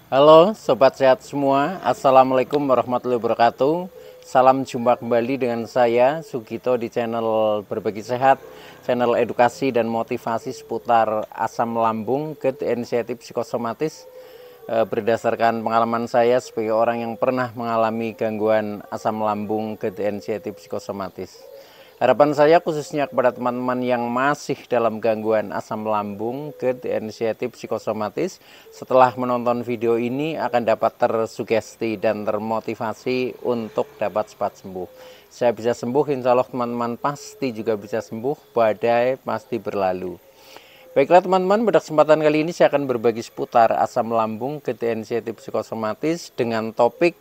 Halo Sobat Sehat semua, Assalamualaikum warahmatullahi wabarakatuh. Salam jumpa kembali dengan saya Sugito di channel Berbagi Sehat, channel edukasi dan motivasi seputar asam lambung, GERD, inisiatif psikosomatis. Berdasarkan pengalaman saya sebagai orang yang pernah mengalami gangguan asam lambung, GERD, inisiatif psikosomatis. Harapan saya khususnya kepada teman-teman yang masih dalam gangguan asam lambung, GERD, inisiatif psikosomatis, setelah menonton video ini akan dapat tersugesti dan termotivasi untuk dapat cepat sembuh. Saya bisa sembuh, insya Allah teman-teman pasti juga bisa sembuh, badai pasti berlalu. Baiklah teman-teman, pada kesempatan kali ini saya akan berbagi seputar asam lambung, GERD, inisiatif psikosomatis dengan topik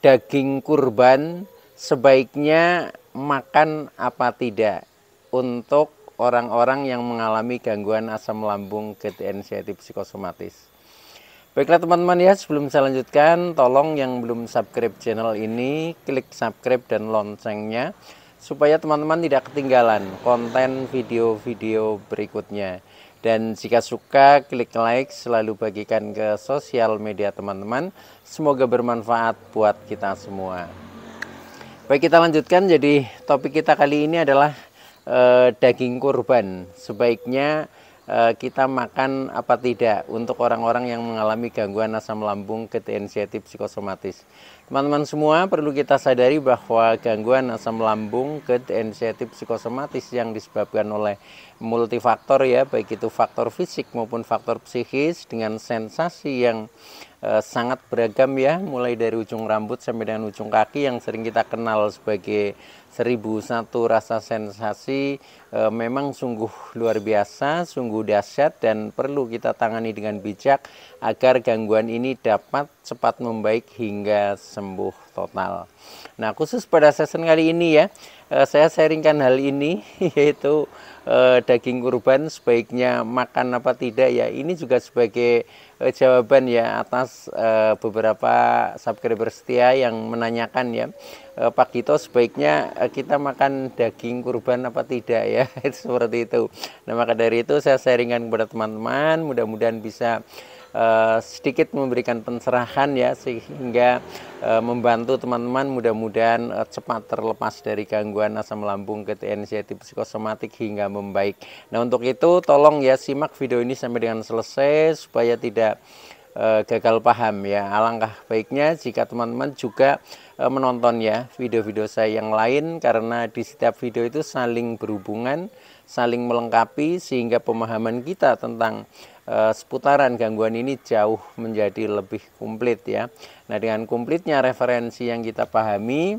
daging kurban sebaiknya makan apa tidak untuk orang-orang yang mengalami gangguan asam lambung, GERD, inisiatif psikosomatis. Baiklah teman-teman ya, sebelum saya lanjutkan, tolong yang belum subscribe channel ini, klik subscribe dan loncengnya, supaya teman-teman tidak ketinggalan konten video-video berikutnya. Dan jika suka, klik like, selalu bagikan ke sosial media teman-teman. Semoga bermanfaat buat kita semua. Baik, kita lanjutkan. Jadi topik kita kali ini adalah daging kurban. Sebaiknya kita makan apa tidak untuk orang-orang yang mengalami gangguan asam lambung, GERD, inisiatif psikosomatis. Teman-teman semua perlu kita sadari bahwa gangguan asam lambung, GERD, inisiatif psikosomatis yang disebabkan oleh multifaktor ya, baik itu faktor fisik maupun faktor psikis dengan sensasi yang sangat beragam ya, mulai dari ujung rambut sampai dengan ujung kaki yang sering kita kenal sebagai 1001 rasa sensasi, memang sungguh luar biasa, sungguh dahsyat dan perlu kita tangani dengan bijak agar gangguan ini dapat cepat membaik hingga sembuh total. Nah, khusus pada session kali ini ya, saya sharingkan hal ini yaitu daging kurban sebaiknya makan apa tidak ya. Ini juga sebagai jawaban ya atas beberapa subscriber setia yang menanyakan ya, Pak Gito sebaiknya kita makan daging kurban apa tidak ya. Seperti itu. Nah, maka dari itu saya sharingkan kepada teman-teman, mudah-mudahan bisa sedikit memberikan pencerahan ya, sehingga membantu teman-teman mudah-mudahan cepat terlepas dari gangguan asam lambung, GERD, inisiatif psikosomatik hingga membaik. Nah, untuk itu tolong ya simak video ini sampai dengan selesai supaya tidak gagal paham ya. Alangkah baiknya jika teman-teman juga menonton ya video-video saya yang lain, karena di setiap video itu saling berhubungan, saling melengkapi, sehingga pemahaman kita tentang seputaran gangguan ini jauh menjadi lebih komplit ya. Nah, dengan komplitnya referensi yang kita pahami,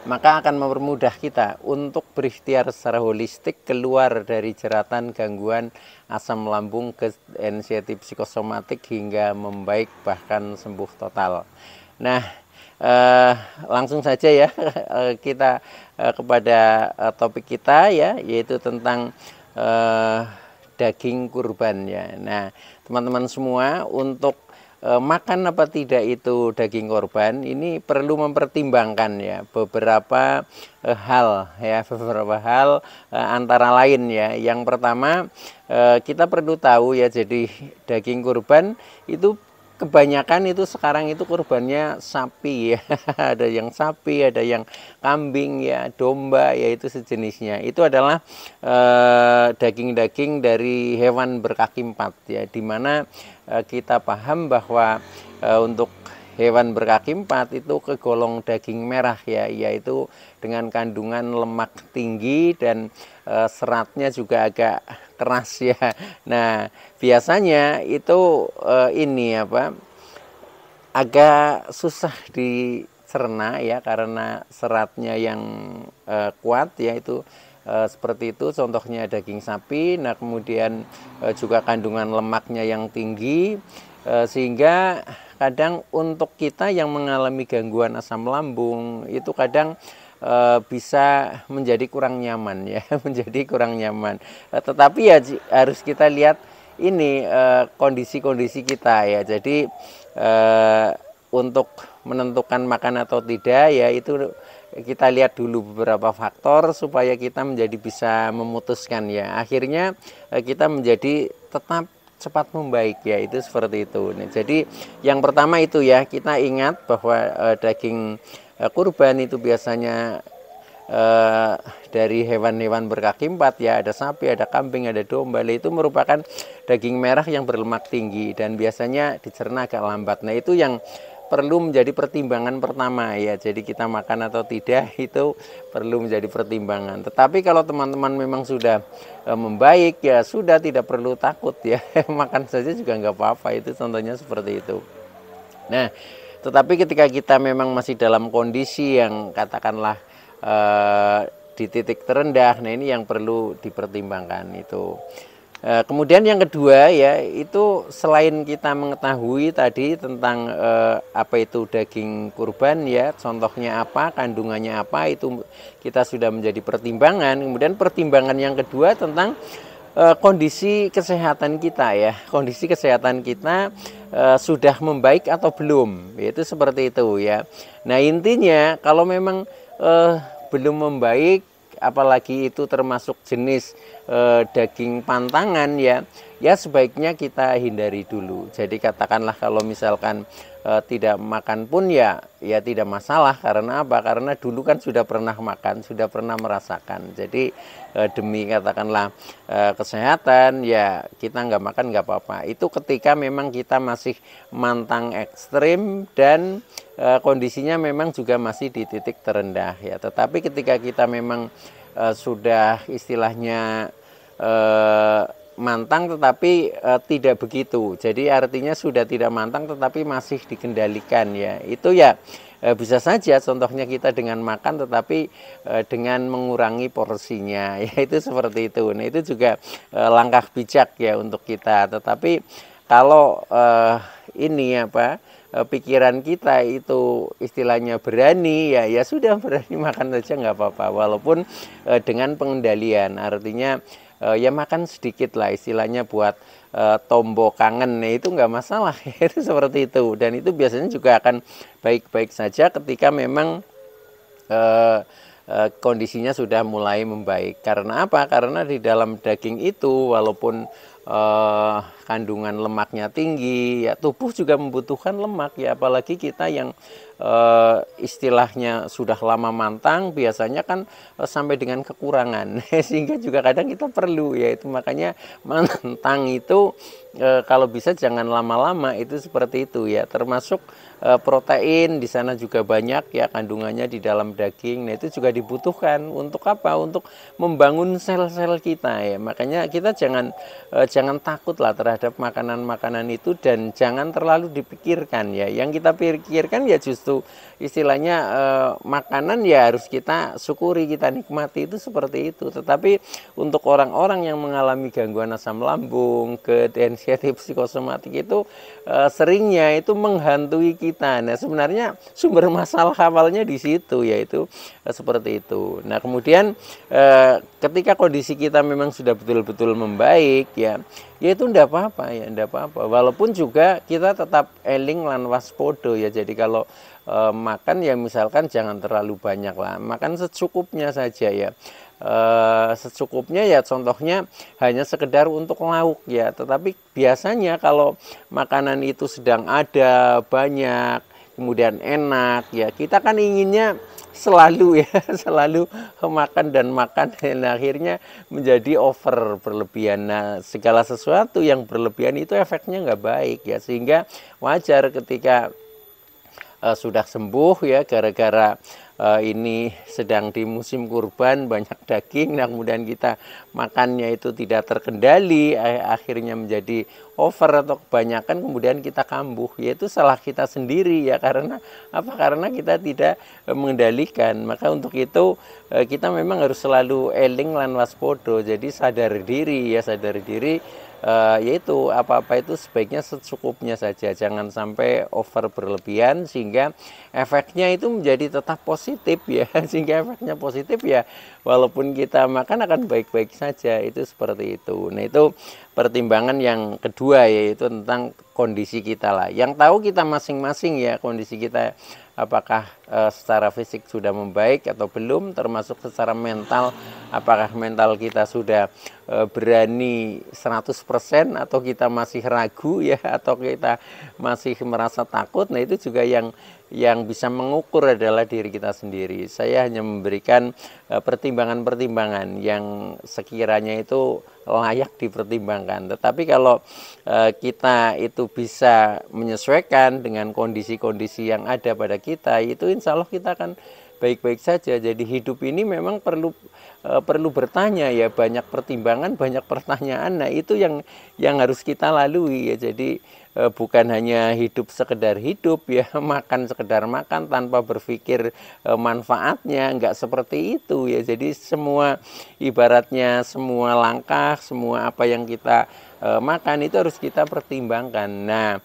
maka akan mempermudah kita untuk berikhtiar secara holistik keluar dari jeratan gangguan asam lambung, GERD, inisiatif psikosomatik hingga membaik bahkan sembuh total. Nah, langsung saja ya kita kepada topik kita ya, yaitu tentang daging kurban ya. Nah, teman-teman semua, untuk makan apa tidak itu daging korban ini perlu mempertimbangkan ya beberapa hal ya, beberapa hal antara lain ya. Yang pertama, kita perlu tahu ya, jadi daging kurban itu kebanyakan itu sekarang itu kurbannya sapi ya. Ada yang sapi, ada yang kambing ya, domba ya, itu sejenisnya. Itu adalah daging-daging dari hewan berkaki empat ya, dimana kita paham bahwa untuk hewan berkaki empat itu kegolong daging merah ya, yaitu dengan kandungan lemak tinggi dan seratnya juga agak keras ya. Nah, biasanya itu ini apa, agak susah dicerna ya, karena seratnya yang kuat ya, itu seperti itu contohnya daging sapi. Nah, kemudian juga kandungan lemaknya yang tinggi, sehingga kadang untuk kita yang mengalami gangguan asam lambung itu kadang bisa menjadi kurang nyaman ya, menjadi kurang nyaman. Tetapi ya harus kita lihat ini kondisi-kondisi kita ya. Jadi untuk menentukan makan atau tidak ya, itu kita lihat dulu beberapa faktor supaya kita menjadi bisa memutuskan ya. Akhirnya kita menjadi tetap cepat membaik ya, itu seperti itu. Nah, jadi yang pertama itu ya, kita ingat bahwa daging kurban itu biasanya dari hewan-hewan berkaki empat ya, ada sapi, ada kambing, ada domba. Itu merupakan daging merah yang berlemak tinggi dan biasanya dicerna agak lambat. Nah, itu yang perlu menjadi pertimbangan pertama ya. Jadi kita makan atau tidak itu perlu menjadi pertimbangan. Tetapi kalau teman-teman memang sudah membaik ya sudah, tidak perlu takut ya. Makan saja juga nggak apa-apa, itu contohnya seperti itu. Nah, tetapi ketika kita memang masih dalam kondisi yang katakanlah di titik terendah, nah ini yang perlu dipertimbangkan itu. Kemudian yang kedua ya, itu selain kita mengetahui tadi tentang apa itu daging kurban ya, contohnya apa, kandungannya apa, itu kita sudah menjadi pertimbangan. Kemudian pertimbangan yang kedua tentang kondisi kesehatan kita ya, kondisi kesehatan kita sudah membaik atau belum, itu seperti itu ya. Nah, intinya kalau memang belum membaik, apalagi itu termasuk jenis daging pantangan ya, ya sebaiknya kita hindari dulu. Jadi katakanlah kalau misalkan tidak makan pun ya tidak masalah. Karena apa? Karena dulu kan sudah pernah makan, sudah pernah merasakan. Jadi demi katakanlah kesehatan ya kita nggak makan nggak apa-apa. Itu ketika memang kita masih mantang ekstrim dan kondisinya memang juga masih di titik terendah ya. Tetapi ketika kita memang sudah istilahnya mantang tetapi tidak begitu, jadi artinya sudah tidak mantang tetapi masih dikendalikan ya, itu ya bisa saja contohnya kita dengan makan tetapi dengan mengurangi porsinya ya, itu seperti itu. Nah, itu juga langkah bijak ya untuk kita. Tetapi kalau ini apa, pikiran kita itu istilahnya berani ya sudah, berani makan saja nggak apa-apa, walaupun dengan pengendalian, artinya ya makan sedikit lah istilahnya buat tombo kangen, nah itu nggak masalah. Itu seperti itu, dan itu biasanya juga akan baik-baik saja ketika memang kondisinya sudah mulai membaik. Karena apa? Karena di dalam daging itu walaupun kandungan lemaknya tinggi ya, tubuh juga membutuhkan lemak ya, apalagi kita yang istilahnya sudah lama mantang biasanya kan sampai dengan kekurangan sehingga juga kadang kita perlu ya, itu makanya mantang itu kalau bisa jangan lama-lama, itu seperti itu ya. Termasuk protein di sana juga banyak ya kandungannya di dalam daging. Nah, itu juga dibutuhkan untuk apa? Untuk membangun sel-sel kita ya. Makanya kita jangan takut lah terhadap makanan-makanan itu, dan jangan terlalu dipikirkan ya. Yang kita pikirkan ya justru istilahnya makanan ya harus kita syukuri, kita nikmati, itu seperti itu. Tetapi untuk orang-orang yang mengalami gangguan asam lambung, GERD, anxiety, psikosomatik itu seringnya itu menghantui kita. Nah, sebenarnya sumber masalah awalnya di situ, yaitu seperti itu. Nah, kemudian ketika kondisi kita memang sudah betul-betul membaik ya itu ndak apa-apa ya, ndak apa-apa. Walaupun juga kita tetap eling lan waspodo ya. Jadi kalau makan ya misalkan jangan terlalu banyak lah, makan secukupnya saja ya. Secukupnya ya, contohnya hanya sekedar untuk lauk ya. Tetapi biasanya kalau makanan itu sedang ada banyak, kemudian enak ya, kita kan inginnya selalu ya selalu makan dan makan, dan akhirnya menjadi over, berlebihan. Nah, segala sesuatu yang berlebihan itu efeknya nggak baik ya, sehingga wajar ketika sudah sembuh ya, gara-gara ini sedang di musim kurban banyak daging, nah kemudian kita makannya itu tidak terkendali, akhirnya menjadi over atau kebanyakan, kemudian kita kambuh, yaitu salah kita sendiri ya. Karena apa? Karena kita tidak mengendalikan. Maka untuk itu kita memang harus selalu eling lan waspodo, jadi sadar diri ya, sadar diri. Yaitu apa-apa itu sebaiknya secukupnya saja, jangan sampai over berlebihan sehingga efeknya itu menjadi tetap positif ya. Sehingga efeknya positif ya, walaupun kita makan akan baik-baik saja, itu seperti itu. Nah, itu pertimbangan yang kedua, yaitu tentang kondisi kita lah, yang tahu kita masing-masing ya, kondisi kita apakah secara fisik sudah membaik atau belum, termasuk secara mental, apakah mental kita sudah berani 100% atau kita masih ragu ya, atau kita masih merasa takut. Nah, itu juga yang bisa mengukur adalah diri kita sendiri. Saya hanya memberikan pertimbangan-pertimbangan yang sekiranya itu layak dipertimbangkan. Tetapi kalau kita itu bisa menyesuaikan dengan kondisi-kondisi yang ada pada kita, itu insya Allah kita akan baik-baik saja. Jadi hidup ini memang perlu bertanya ya, banyak pertimbangan, banyak pertanyaan. Nah, itu yang harus kita lalui ya. Jadi bukan hanya hidup sekedar hidup ya, makan sekedar makan tanpa berpikir manfaatnya, enggak seperti itu ya. Jadi semua ibaratnya semua langkah, semua apa yang kita makan itu harus kita pertimbangkan. Nah,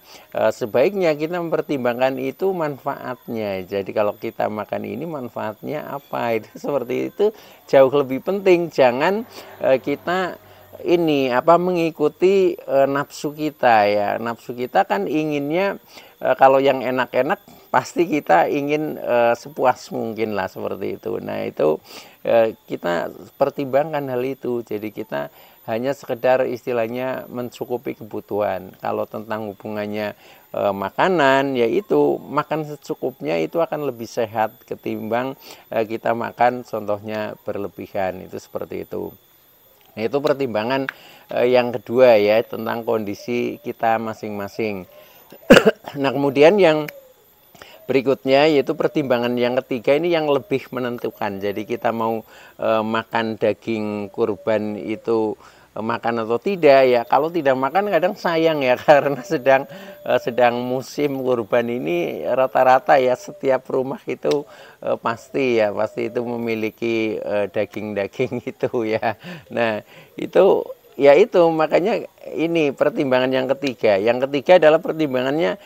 sebaiknya kita mempertimbangkan itu manfaatnya. Jadi kalau kita makan ini manfaatnya apa, itu seperti itu jauh lebih penting. Jangan kita ini mengikuti nafsu kita ya. Nafsu kita kan inginnya kalau yang enak-enak pasti kita ingin sepuas mungkin lah, seperti itu. Nah, itu kita pertimbangkan hal itu. Jadi kita hanya sekedar istilahnya mencukupi kebutuhan. Kalau tentang hubungannya makanan, yaitu makan secukupnya itu akan lebih sehat ketimbang kita makan contohnya berlebihan, itu seperti itu. Nah, itu pertimbangan yang kedua ya, tentang kondisi kita masing-masing. Nah, kemudian yang berikutnya yaitu pertimbangan yang ketiga, ini yang lebih menentukan. Jadi kita mau makan daging kurban itu makan atau tidak ya. Kalau tidak makan kadang sayang ya, karena sedang musim kurban ini rata-rata ya setiap rumah itu pasti itu memiliki daging-daging itu ya. Nah, itu makanya ini pertimbangan yang ketiga. Yang ketiga adalah pertimbangannya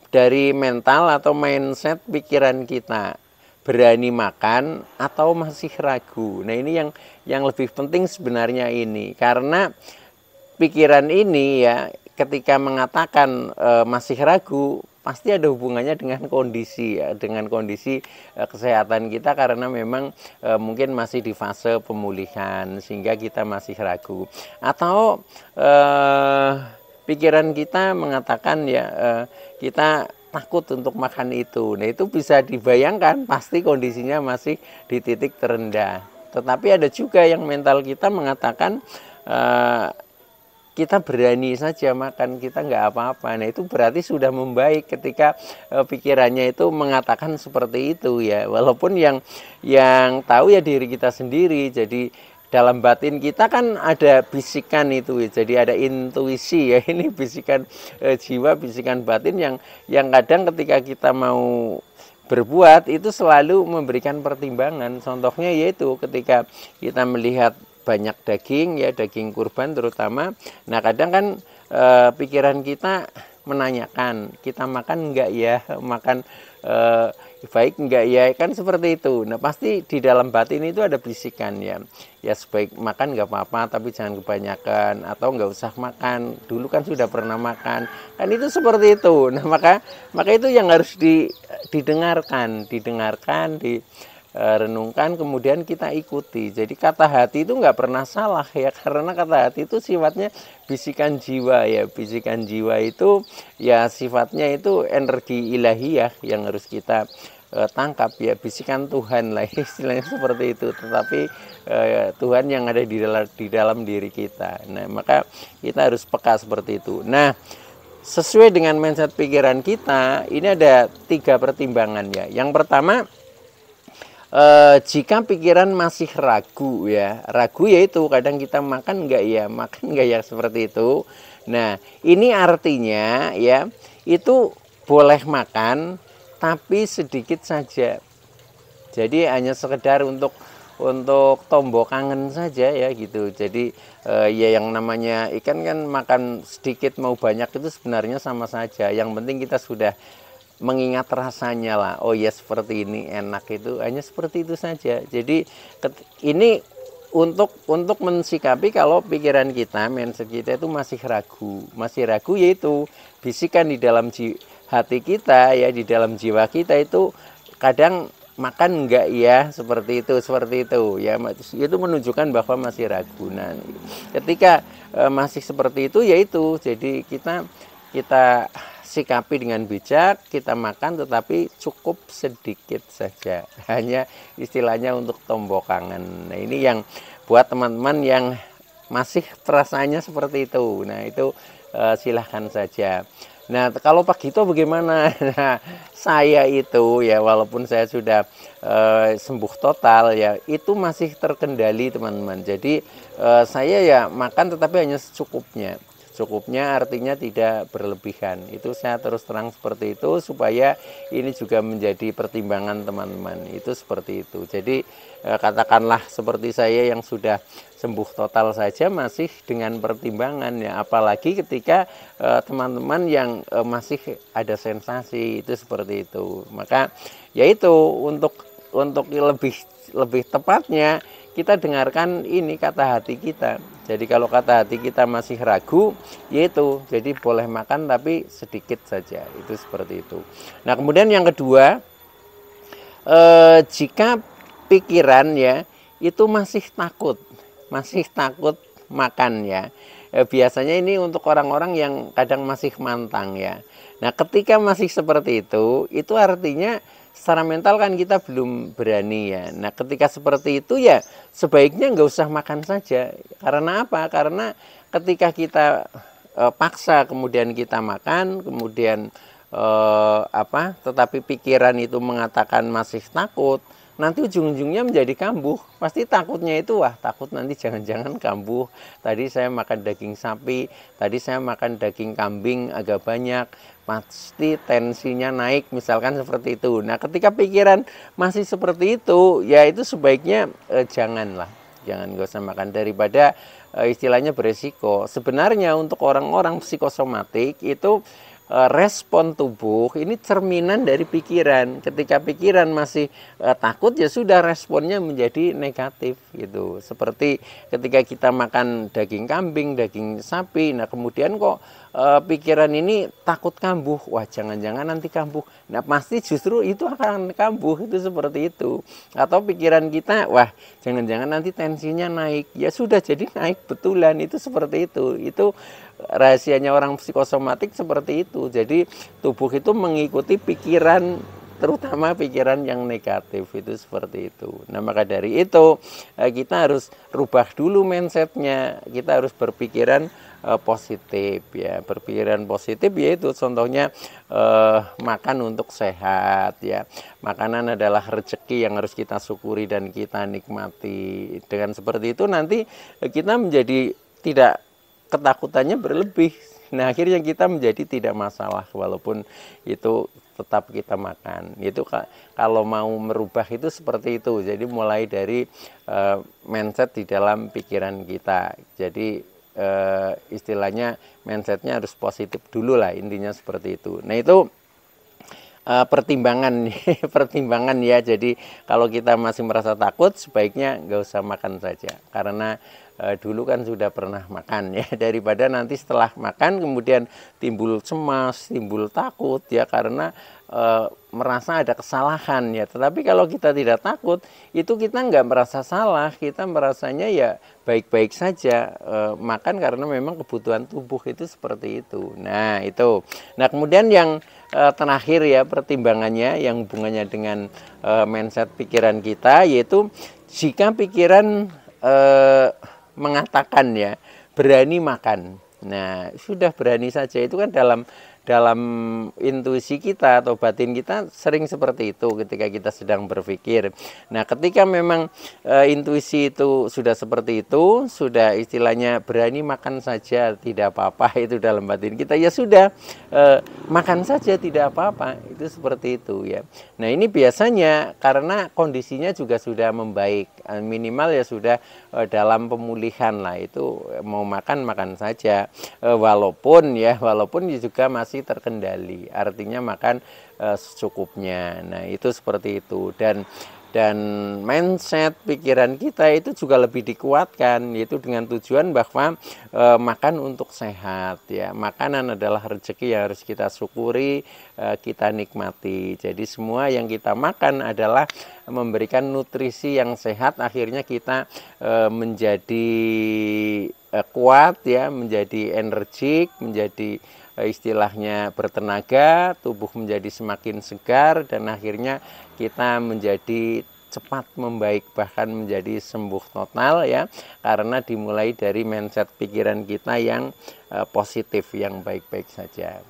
dari mental atau mindset pikiran kita. Berani makan atau masih ragu. Nah, ini yang lebih penting sebenarnya ini, karena pikiran ini ya ketika mengatakan masih ragu pasti ada hubungannya dengan kondisi ya, dengan kondisi kesehatan kita, karena memang mungkin masih di fase pemulihan sehingga kita masih ragu, atau pikiran kita mengatakan ya kita takut untuk makan itu. Nah, itu bisa dibayangkan pasti kondisinya masih di titik terendah. Tetapi ada juga yang mental kita mengatakan kita berani saja makan, kita nggak apa-apa. Nah, itu berarti sudah membaik ketika pikirannya itu mengatakan seperti itu ya. Walaupun yang tahu ya diri kita sendiri. Jadi dalam batin kita kan ada bisikan itu ya. Jadi ada intuisi ya, ini bisikan jiwa, bisikan batin yang kadang ketika kita mau berbuat itu selalu memberikan pertimbangan. Contohnya yaitu ketika kita melihat banyak daging ya, daging kurban terutama. Nah, kadang kan pikiran kita menanyakan, kita makan enggak ya, makan baik enggak ya, kan seperti itu. Nah, pasti di dalam batin itu ada bisikan ya, sebaik makan enggak apa-apa tapi jangan kebanyakan, atau enggak usah makan, dulu kan sudah pernah makan, kan itu seperti itu. Nah, maka itu yang harus didengarkan, renungkan, kemudian kita ikuti. Jadi kata hati itu nggak pernah salah ya, karena kata hati itu sifatnya bisikan jiwa ya. Bisikan jiwa itu ya sifatnya itu energi ilahiyah yang harus kita tangkap ya, bisikan Tuhan lah istilahnya seperti itu. Tetapi Tuhan yang ada di dalam diri kita. Nah, maka kita harus peka seperti itu. Nah, sesuai dengan mindset pikiran kita, ini ada 3 pertimbangan ya. Yang pertama, jika pikiran masih ragu yaitu kadang kita makan enggak ya, seperti itu. Nah, ini artinya ya itu boleh makan tapi sedikit saja. Jadi hanya sekedar untuk tombok kangen saja ya gitu. Jadi ya yang namanya ikan kan makan sedikit mau banyak itu sebenarnya sama saja. Yang penting kita sudah mengingat rasanya lah, oh ya seperti ini enak, itu hanya seperti itu saja. Jadi ini untuk mensikapi kalau pikiran kita, mindset kita itu masih ragu yaitu bisikan di dalam hati kita ya, di dalam jiwa kita itu kadang makan enggak ya, seperti itu ya, itu menunjukkan bahwa masih ragu. Nah, ketika masih seperti itu, yaitu jadi kita sikapi dengan bijak, kita makan tetapi cukup sedikit saja, hanya istilahnya untuk tombok kangen. Nah, ini yang buat teman-teman yang masih perasaannya seperti itu, nah itu silahkan saja. Nah, kalau Pak Gito bagaimana? Nah, saya itu ya, walaupun saya sudah sembuh total ya, itu masih terkendali teman-teman. Jadi saya ya makan tetapi hanya secukupnya. Cukupnya artinya tidak berlebihan. Itu saya terus terang seperti itu, supaya ini juga menjadi pertimbangan teman-teman. Itu seperti itu. Jadi katakanlah seperti saya yang sudah sembuh total saja masih dengan pertimbangan ya, apalagi ketika teman-teman yang masih ada sensasi, itu seperti itu. Maka yaitu untuk lebih tepatnya kita dengarkan ini kata hati kita. Jadi kalau kata hati kita masih ragu, yaitu jadi boleh makan tapi sedikit saja, itu seperti itu. Nah, kemudian yang kedua, jika pikiran ya itu masih takut makan ya, biasanya ini untuk orang-orang yang kadang masih mantang ya. Nah, ketika masih seperti itu artinya secara mental kan kita belum berani ya. Nah, ketika seperti itu ya sebaiknya nggak usah makan saja. Karena apa? Karena ketika kita paksa kemudian kita makan, kemudian tetapi pikiran itu mengatakan masih takut, nanti ujung-ujungnya menjadi kambuh. Pasti takutnya itu, wah takut nanti jangan-jangan kambuh. Tadi saya makan daging sapi, tadi saya makan daging kambing agak banyak, pasti tensinya naik, misalkan seperti itu. Nah, ketika pikiran masih seperti itu, ya itu sebaiknya jangan gak usah makan, daripada istilahnya beresiko. Sebenarnya untuk orang-orang psikosomatik itu respon tubuh ini cerminan dari pikiran. Ketika pikiran masih takut, ya sudah responnya menjadi negatif gitu. Seperti ketika kita makan daging kambing, daging sapi, nah kemudian kok pikiran ini takut kambuh, wah jangan-jangan nanti kambuh. Nah, pasti justru itu akan kambuh, itu seperti itu. Atau pikiran kita, wah jangan-jangan nanti tensinya naik, ya sudah jadi naik betulan, itu seperti itu. Itu rahasianya orang psikosomatik seperti itu. Jadi tubuh itu mengikuti pikiran, terutama pikiran yang negatif, itu seperti itu. Nah, maka dari itu kita harus rubah dulu mindsetnya. Kita harus berpikiran positif ya, berpikiran positif, yaitu contohnya makan untuk sehat ya. Makanan adalah rezeki yang harus kita syukuri dan kita nikmati. Dengan seperti itu nanti kita menjadi tidak, ketakutannya berlebih. Nah, akhirnya kita menjadi tidak masalah walaupun itu tetap kita makan. Itu kalau mau merubah itu seperti itu. Jadi mulai dari mindset di dalam pikiran kita. Jadi istilahnya mindsetnya harus positif dulu lah, intinya seperti itu. Nah, itu pertimbangan pertimbangan ya. Jadi kalau kita masih merasa takut, sebaiknya nggak usah makan saja, karena dulu kan sudah pernah makan ya, daripada nanti setelah makan kemudian timbul cemas, timbul takut ya, karena merasa ada kesalahan ya. Tetapi kalau kita tidak takut, itu kita nggak merasa salah, kita merasanya ya baik-baik saja, makan karena memang kebutuhan tubuh itu seperti itu. Nah, itu. Nah, kemudian yang terakhir ya, pertimbangannya yang hubungannya dengan mindset pikiran kita, yaitu jika pikiran mengatakan ya berani makan. Nah, sudah berani saja, itu kan dalam intuisi kita atau batin kita sering seperti itu ketika kita sedang berpikir. Nah, ketika memang intuisi itu sudah seperti itu, sudah istilahnya berani makan saja tidak apa-apa, itu dalam batin kita, ya sudah makan saja tidak apa-apa, itu seperti itu ya. Nah, ini biasanya karena kondisinya juga sudah membaik, minimal ya sudah dalam pemulihan lah, itu mau makan saja, walaupun juga masih terkendali, artinya makan secukupnya. Nah, itu seperti itu. Dan dan mindset pikiran kita itu juga lebih dikuatkan, yaitu dengan tujuan bahwa makan untuk sehat ya. Makanan adalah rezeki yang harus kita syukuri, kita nikmati. Jadi semua yang kita makan adalah memberikan nutrisi yang sehat, akhirnya kita menjadi kuat ya, menjadi energik, menjadi istilahnya bertenaga, tubuh menjadi semakin segar, dan akhirnya kita menjadi cepat membaik, bahkan menjadi sembuh total ya, karena dimulai dari mindset pikiran kita yang positif, yang baik-baik saja.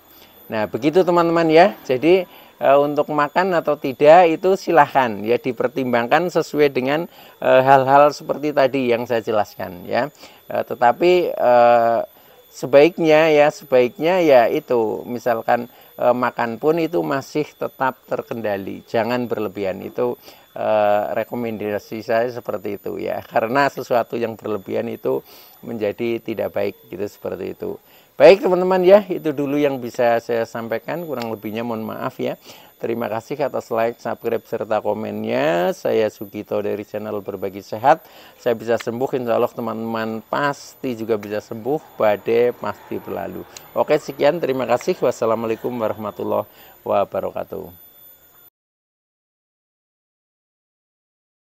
Nah begitu teman-teman ya. Jadi untuk makan atau tidak itu silahkan ya, dipertimbangkan sesuai dengan hal-hal seperti tadi yang saya jelaskan ya. Tetapi sebaiknya ya itu misalkan makan pun itu masih tetap terkendali, jangan berlebihan. Itu rekomendasi saya seperti itu ya, karena sesuatu yang berlebihan itu menjadi tidak baik gitu, seperti itu. Baik teman-teman ya, itu dulu yang bisa saya sampaikan, kurang lebihnya mohon maaf ya. Terima kasih atas like, subscribe, serta komennya. Saya Sugito dari channel Berbagi Sehat. Saya bisa sembuh, insya Allah teman-teman pasti juga bisa sembuh, badai pasti berlalu. Oke, sekian, terima kasih. Wassalamualaikum warahmatullahi wabarakatuh.